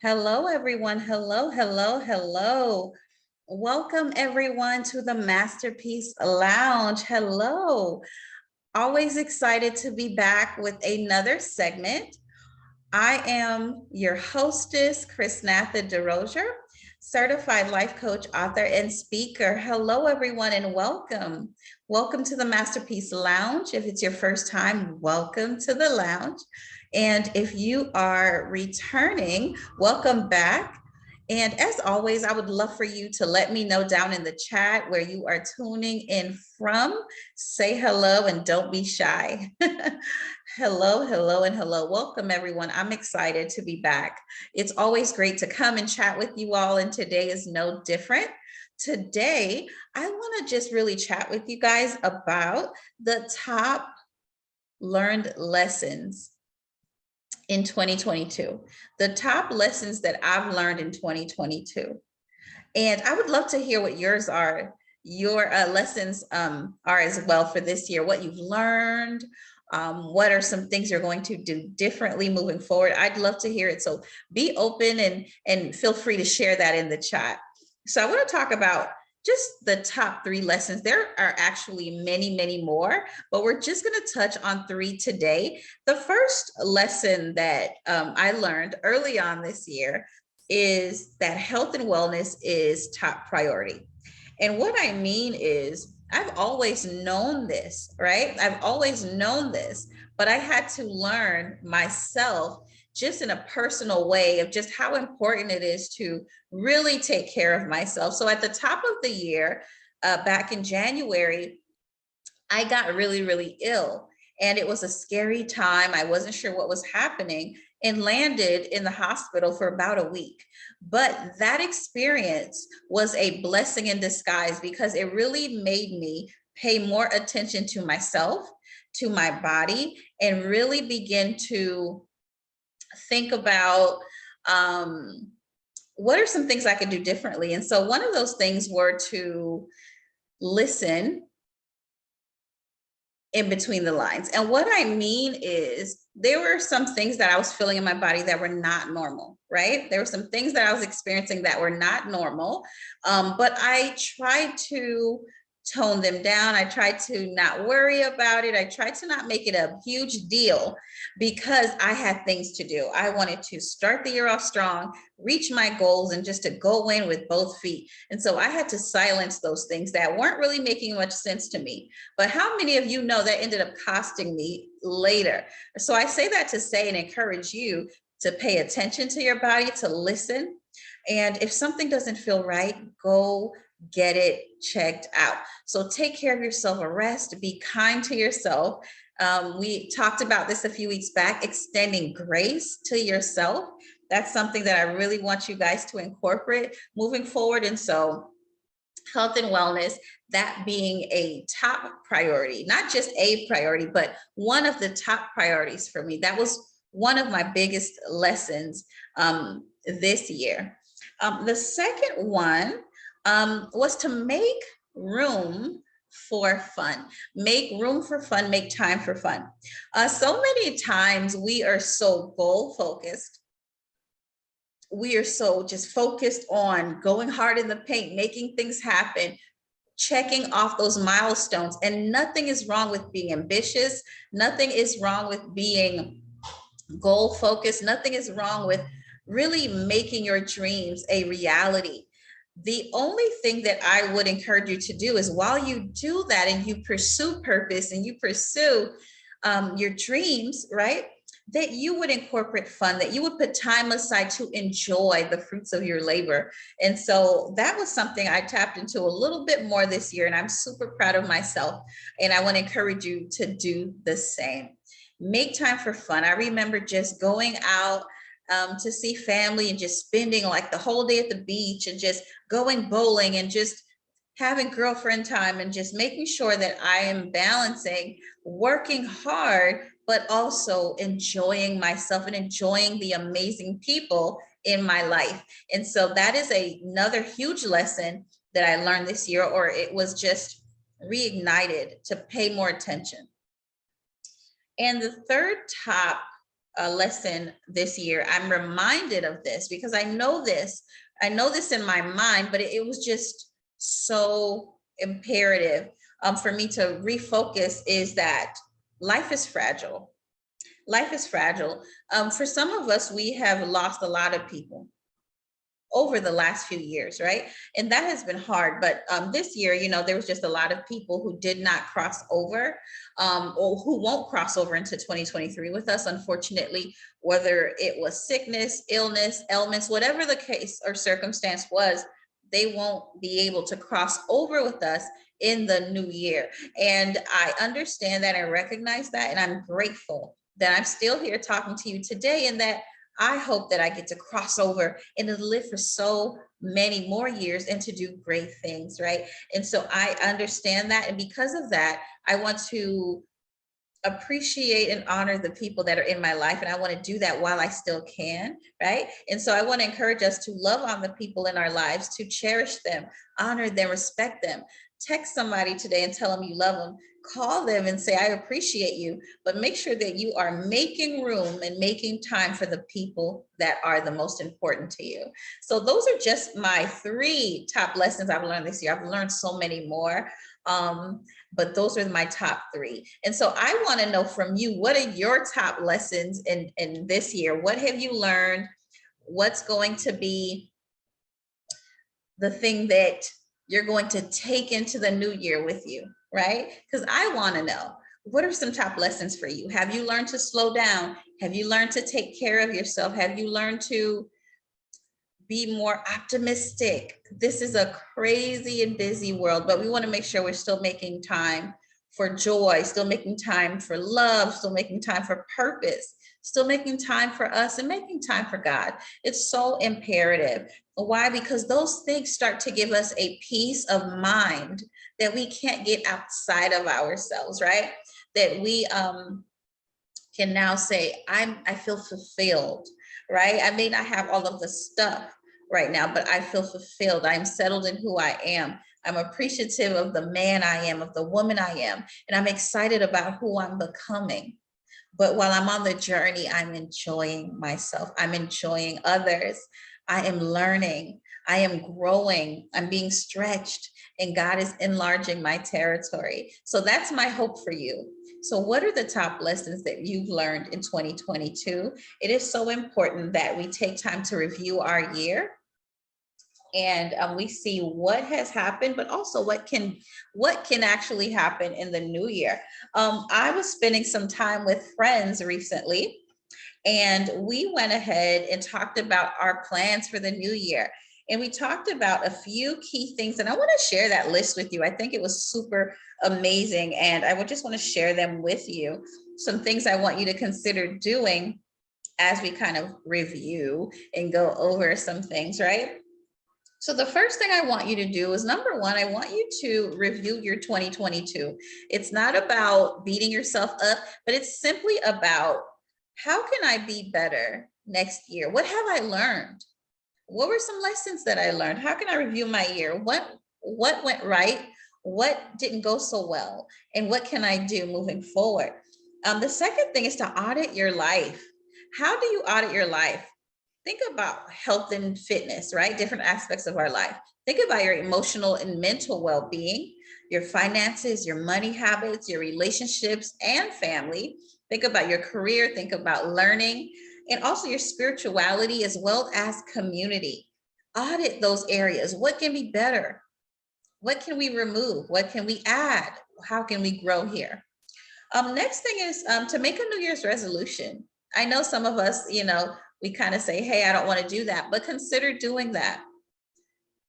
Hello, everyone. Hello, hello, hello. Welcome, everyone, to the Masterpiece Lounge. Hello. Always excited to be back with another segment. I am your hostess, Chrisnatha certified life coach, author, and speaker. Hello, everyone, and welcome. Welcome to the Masterpiece Lounge. If it's your first time, welcome to the lounge. And if you are returning, welcome back. And as always, I would love for you to let me know down in the chat where you are tuning in from. Say hello and don't be shy. Hello, hello, and hello. Welcome, everyone. I'm excited to be back. It's always great to come and chat with you all, and today is no different. Today, I want to just really chat with you guys about the top learned lessons in 2022, the top lessons that I've learned in 2022. And I would love to hear what yours are, your lessons are as well for this year, what you've learned, what are some things you're going to do differently moving forward. I'd love to hear it. So be open and feel free to share that in the chat. So I want to talk about just the top 3 lessons. There are actually many, many more, but we're just going to touch on 3 today. The first lesson that I learned early on this year is that health and wellness is top priority. And what I mean is, I've always known this, right? I've always known this, but I had to learn myself just in a personal way of just how important it is to really take care of myself. So at the top of the year, back in January, I got really, really ill. And it was a scary time. I wasn't sure what was happening and landed in the hospital for about a week. But that experience was a blessing in disguise because it really made me pay more attention to myself, to my body, and really begin to think about what are some things I could do differently. And so one of those things were to listen in between the lines. And what I mean is, there were some things that I was feeling in my body that were not normal, right? There were some things that I was experiencing that were not normal, but I tried to tone them down. I tried to not worry about it. I tried to not make it a huge deal because I had things to do. I wanted to start the year off strong, reach my goals, and just to go in with both feet. And so I had to silence those things that weren't really making much sense to me. But how many of you know that ended up costing me later? So I say that to say and encourage you to pay attention to your body, to listen. And if something doesn't feel right, go get it checked out. So take care of yourself, rest, be kind to yourself. We talked about this a few weeks back, extending grace to yourself. That's something that I really want you guys to incorporate moving forward. And so health and wellness, that being a top priority, not just a priority, but one of the top priorities for me. That was one of my biggest lessons this year. The second one was to make room for fun. Make room for fun, make time for fun. So many times we are so goal focused. We are so just focused on going hard in the paint, making things happen, checking off those milestones. And nothing is wrong with being ambitious. Nothing is wrong with being goal focused. Nothing is wrong with really making your dreams a reality. The only thing that I would encourage you to do is, while you do that and you pursue purpose and you pursue your dreams, right, that you would incorporate fun, that you would put time aside to enjoy the fruits of your labor. And so that was something I tapped into a little bit more this year, and I'm super proud of myself. And I want to encourage you to do the same. Make time for fun. I remember just going out to see family and just spending like the whole day at the beach and just going bowling and just having girlfriend time and just making sure that I am balancing working hard, but also enjoying myself and enjoying the amazing people in my life. And so that is another huge lesson that I learned this year, or it was just reignited to pay more attention. And the third top lesson this year. I'm reminded of this because I know this in my mind, but it was just so imperative for me to refocus, is that life is fragile. Life is fragile. For some of us, we have lost a lot of people over the last few years, right? And that has been hard. But this year, there was just a lot of people who did not cross over, or who won't cross over into 2023 with us, unfortunately, whether it was sickness, illness, ailments, whatever the case or circumstance was, they won't be able to cross over with us in the new year. And I understand that, I recognize that, and I'm grateful that I'm still here talking to you today, and that I hope that I get to cross over and to live for so many more years and to do great things, right? And so I understand that. And because of that, I want to appreciate and honor the people that are in my life. And I want to do that while I still can, right? And so I want to encourage us to love on the people in our lives, to cherish them, honor them, respect them. Text somebody today and tell them you love them. Call them and say, I appreciate you, but make sure that you are making room and making time for the people that are the most important to you. So those are just my 3 top lessons I've learned this year. I've learned so many more. But those are my top 3. And so I want to know from you, what are your top lessons in this year? What have you learned? What's going to be the thing that you're going to take into the new year with you, right? Because I want to know, what are some top lessons for you? Have you learned to slow down? Have you learned to take care of yourself? Have you learned to be more optimistic? This is a crazy and busy world, but we want to make sure we're still making time for joy, still making time for love, still making time for purpose, still making time for us, and making time for God. It's so imperative. Why? Because those things start to give us a peace of mind that we can't get outside of ourselves, right? That we can now say, I feel fulfilled, right? I may not have all of the stuff right now, but I feel fulfilled. I'm settled in who I am. I'm appreciative of the man I am, of the woman I am, and I'm excited about who I'm becoming. But while I'm on the journey, I'm enjoying myself. I'm enjoying others. I am learning. I am growing. I'm being stretched, and God is enlarging my territory. So that's my hope for you. So what are the top lessons that you've learned in 2022? It is so important that we take time to review our year, and we see what has happened, but also what can actually happen in the new year. I was spending some time with friends recently, and we went ahead and talked about our plans for the new year. And we talked about a few key things, and I want to share that list with you. I think it was super amazing, and I would just want to share them with you. Some things I want you to consider doing as we kind of review and go over some things, right? So the first thing I want you to do is, number one, I want you to review your 2022. It's not about beating yourself up, but it's simply about, how can I be better next year? What have I learned? What were some lessons that I learned? How can I review my year? What went right? What didn't go so well? And what can I do moving forward? The second thing is to audit your life. How do you audit your life? Think about health and fitness, right? Different aspects of our life. Think about your emotional and mental well-being, your finances, your money habits, your relationships and family. Think about your career, think about learning, and also your spirituality as well as community. Audit those areas. What can be better? What can we remove? What can we add? How can we grow here? Next thing is to make a New Year's resolution. I know some of us, we kind of say, hey, I don't want to do that, but consider doing that.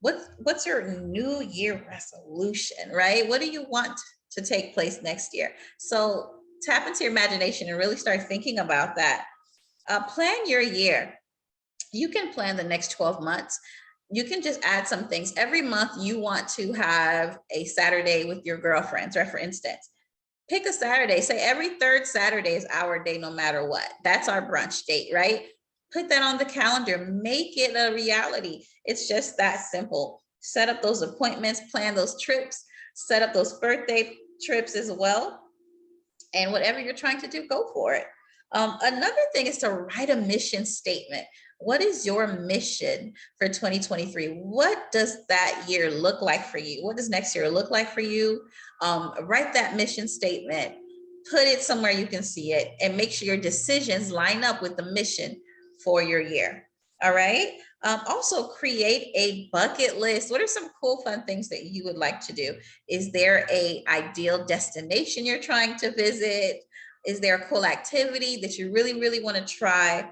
What's your New Year resolution, right? What do you want to take place next year? So tap into your imagination and really start thinking about that. Plan your year. You can plan the next 12 months. You can just add some things. Every month you want to have a Saturday with your girlfriends, right? For instance, pick a Saturday. Say every third Saturday is our day, no matter what. That's our brunch date, right? Put that on the calendar. Make it a reality. It's just that simple. Set up those appointments, plan those trips, set up those birthday trips as well. And whatever you're trying to do, go for it. Another thing is to write a mission statement. What is your mission for 2023? What does that year look like for you? What does next year look like for you? Write that mission statement, put it somewhere you can see it, and make sure your decisions line up with the mission for your year. All right. Also, create a bucket list. What are some cool, fun things that you would like to do? Is there a ideal destination you're trying to visit? Is there a cool activity that you really, really want to try?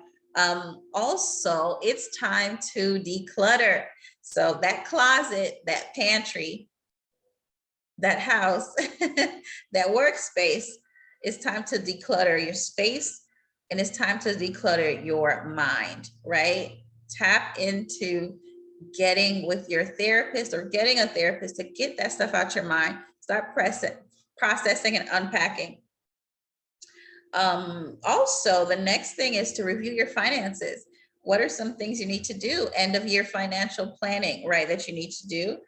Also, it's time to declutter. So that closet, that pantry, that house, that workspace, it's time to declutter your space, and it's time to declutter your mind, right? Tap into getting with your therapist or getting a therapist to get that stuff out your mind. Start processing and unpacking. Also, the next thing is to review your finances. What are some things you need to do? End of year financial planning, right? That you need to do.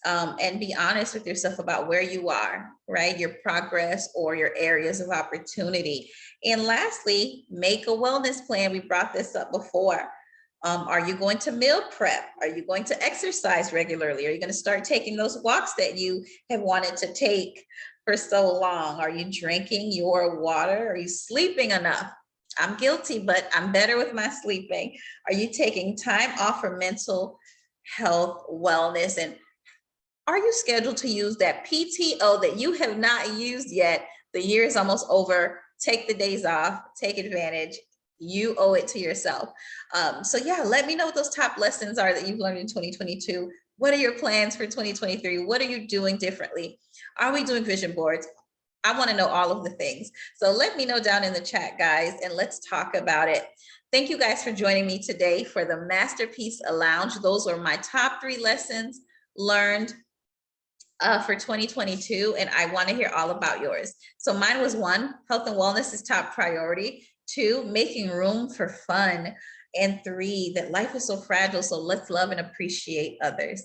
And be honest with yourself about where you are, right? Your progress or your areas of opportunity. And lastly, make a wellness plan. We brought this up before. Are you going to meal prep? Are you going to exercise regularly? Are you going to start taking those walks that you have wanted to take for so long? Are you drinking your water? Are you sleeping enough? I'm guilty, but I'm better with my sleeping. Are you taking time off for mental health, wellness? And are you scheduled to use that PTO that you have not used yet? The year is almost over. Take the days off, take advantage. You owe it to yourself. So yeah, let me know what those top lessons are that you've learned in 2022. What are your plans for 2023? What are you doing differently? Are we doing vision boards? I want to know all of the things. So let me know down in the chat, guys, and let's talk about it. Thank you guys for joining me today for the Masterpiece Lounge. Those were my top 3 lessons learned for 2022, and I want to hear all about yours. So mine was 1, health and wellness is top priority. 2, making room for fun. And 3, that life is so fragile, so let's love and appreciate others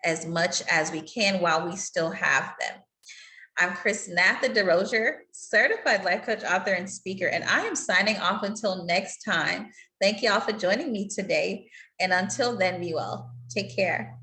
as much as we can while we still have them. I'm Chrisnatha DeRozier, certified life coach, author, and speaker, and I am signing off until next time. Thank you all for joining me today. And until then, be well. Take care.